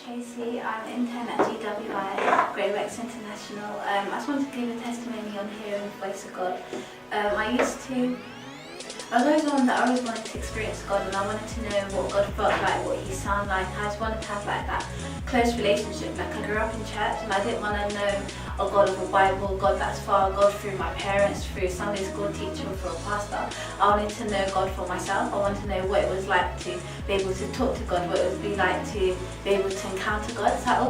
Tracy. I'm an intern at GWI, Great Rex International. I just wanted to give a testimony on hearing the voice of God. I was always one that I always wanted to experience God, and I wanted to know what God felt like, what He sounded like. I just wanted to have like that close relationship. Like, I grew up in church and I didn't want to know a God of the Bible, God that's far, God through my parents, through Sunday school teacher, or through a pastor. I wanted to know God for myself. I wanted to know what it was like to be able to talk to God, what it would be like to be able to encounter God. So I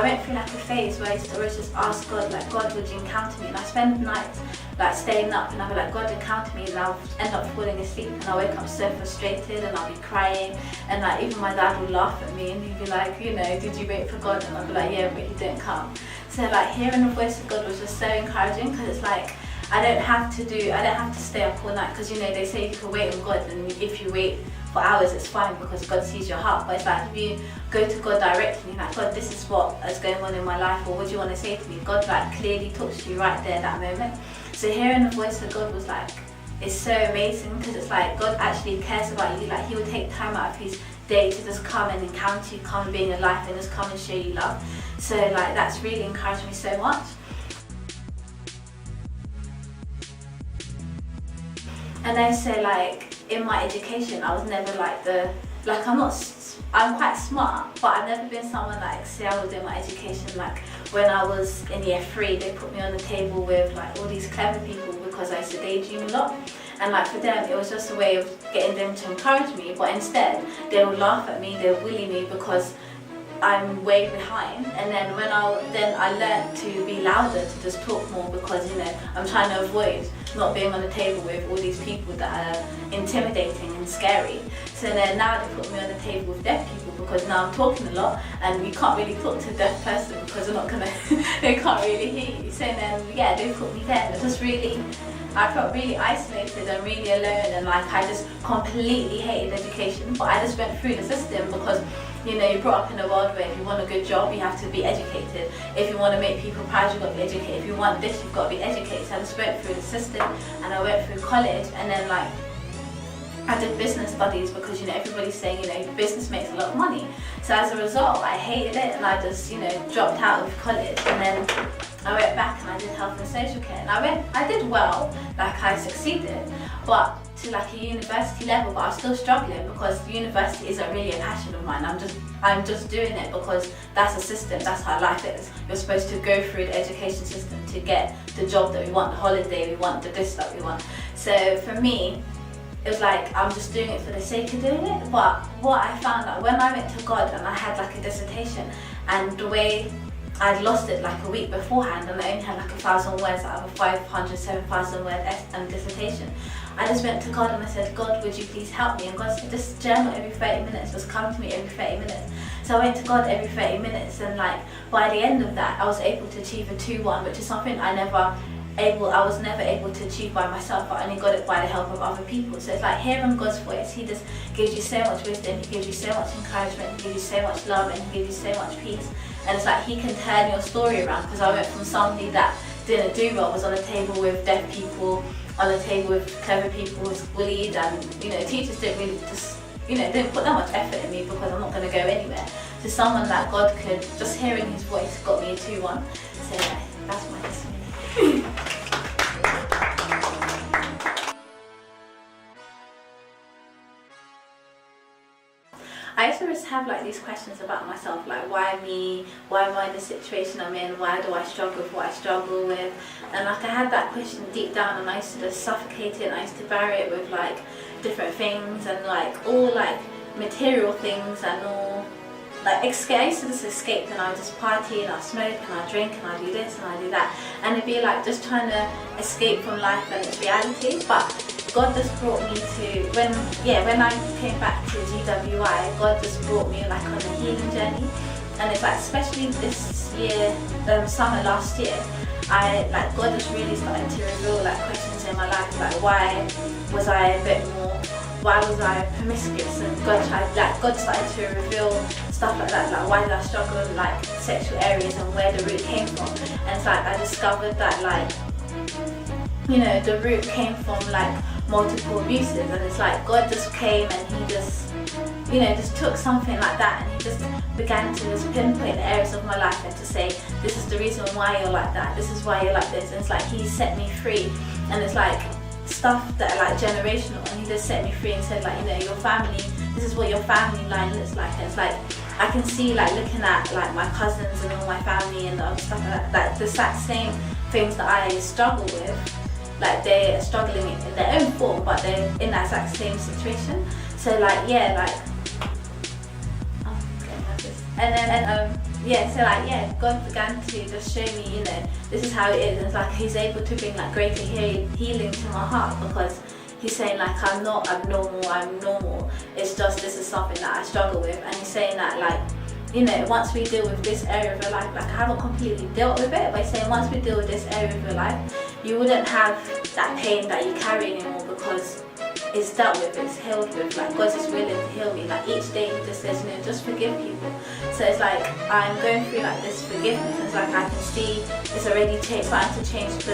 went through like a phase where I used to always just ask God, like, God, would you encounter me? And I spend nights like staying up and I'll be like, God, encounter me, and I'll end up falling asleep and I'll wake up so frustrated and I'll be crying, and like even my dad would laugh at me and he'd be like, you know, did you wait for God? And I'll be like, yeah, but He didn't come. So like hearing the voice of God was just so encouraging, because it's like I don't have to stay up all night, because you know they say you can wait on God, and if you wait for hours it's fine because God sees your heart. But it's like if you go to God directly, like, God, this is what is going on in my life, or what do you want to say to me? God like clearly talks to you right there that moment. So hearing the voice of God was like, it's so amazing, because it's like God actually cares about you. Like He would take time out of His day to just come and encounter you, come and be in your life, and just come and show you love. So like that's really encouraged me so much. And then so like in my education, I was never like I'm quite smart, but I've never been someone that excelled in my education. Like when I was in year 3, they put me on the table with like all these clever people because I used to daydream a lot. And like for them, it was just a way of getting them to encourage me, but instead they would laugh at me, they would bully me because I'm way behind. And then I learned to be louder, to just talk more, because you know I'm trying to avoid not being on the table with all these people that are intimidating and scary. So then now they put me on the table with deaf people, because now I'm talking a lot and you can't really talk to a deaf person because they can't really hear you. So then yeah, they put me there. I felt really isolated and really alone, and like I just completely hated education. But I just went through the system because you know, you're brought up in a world where if you want a good job, you have to be educated. If you want to make people proud, you've got to be educated. If you want this, you've got to be educated. So I just went through the system, and I went through college, and then like I did business studies because you know everybody's saying, you know, business makes a lot of money. So as a result, I hated it, and I just, you know, dropped out of college, and then I went back and I did health and social care, and I did well, like I succeeded, but to like a university level, but I was still struggling because university isn't really a passion of mine. I'm just doing it because that's a system, that's how life is. You're supposed to go through the education system to get the job that we want, the holiday we want, the this that we want. So for me, it was like I'm just doing it for the sake of doing it. But what I found out when I went to God and I had like a dissertation, and the way I'd lost it like a week beforehand, and I only had like 1,000 words out of a 500, 7,000 word dissertation. I just went to God and I said, God, would you please help me? And God said, just journal every 30 minutes, just come to me every 30 minutes. So I went to God every 30 minutes, and like by the end of that, I was able to achieve a 2-1, which is something I was never able to achieve by myself. I only got it by the help of other people. So it's like hearing God's voice. He just gives you so much wisdom, He gives you so much encouragement, He gives you so much love, and He gives you so much peace. And it's like He can turn your story around, because I went from somebody that didn't do well, was on a table with deaf people, on a table with clever people, was bullied, and you know, teachers didn't really didn't put that much effort in me because I'm not going to go anywhere, to someone that God could, just hearing His voice got me a 2-1. So yeah, that's my testimony. I used to always have like these questions about myself, like why me, why am I in the situation I'm in, why do I struggle with what I struggle with, and like I had that question deep down, and I used to just suffocate it, and I used to bury it with like different things, and like all like material things, and all like I used to just escape, and I would just party, and I smoke, and I drink, and I do this, and I do that, and it'd be like just trying to escape from life and its reality. But God just brought me to, when I came back to GWI, God just brought me like on a healing journey. And it's like, especially this year, summer last year, God just really started to reveal like questions in my life, like why was I promiscuous, and God started to reveal stuff like that, like why did I struggle in like sexual areas and where the root came from. And it's like I discovered that like, you know, the root came from like multiple abuses, and it's like God just came and he just, you know, just took something like that and he just began to just pinpoint areas of my life and to say, this is the reason why you're like that, this is why you're like this. And it's like he set me free, and it's like stuff that are like generational, and he just set me free and said, like, you know, your family, this is what your family line looks like. And it's like I can see, like, looking at like my cousins and all my family and other stuff like that, the exact same things that I struggle with, like they're struggling in their own form, but they're in that exact same situation. So like, yeah, like, oh, okay, like this. And then yeah, so like, yeah, God began to just show me, you know, this is how it is. And it's like he's able to bring like greater healing to my heart, because he's saying like, I'm not abnormal, I'm normal. It's just, this is something that I struggle with. And he's saying that, like, you know, once we deal with this area of your life, like I haven't completely dealt with it, but he's saying once we deal with this area of your life, you wouldn't have that pain that you carry anymore, because it's dealt with, it's healed with. Like God is willing to heal me. Like each day he just says, you know, just forgive people. So it's like I'm going through like this forgiveness. It's like I can see it's already starting to change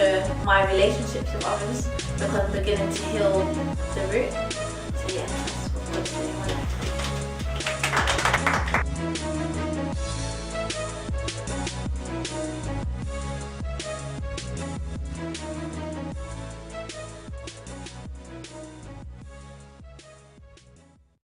my relationships with others, because I'm beginning to heal the root. So yeah.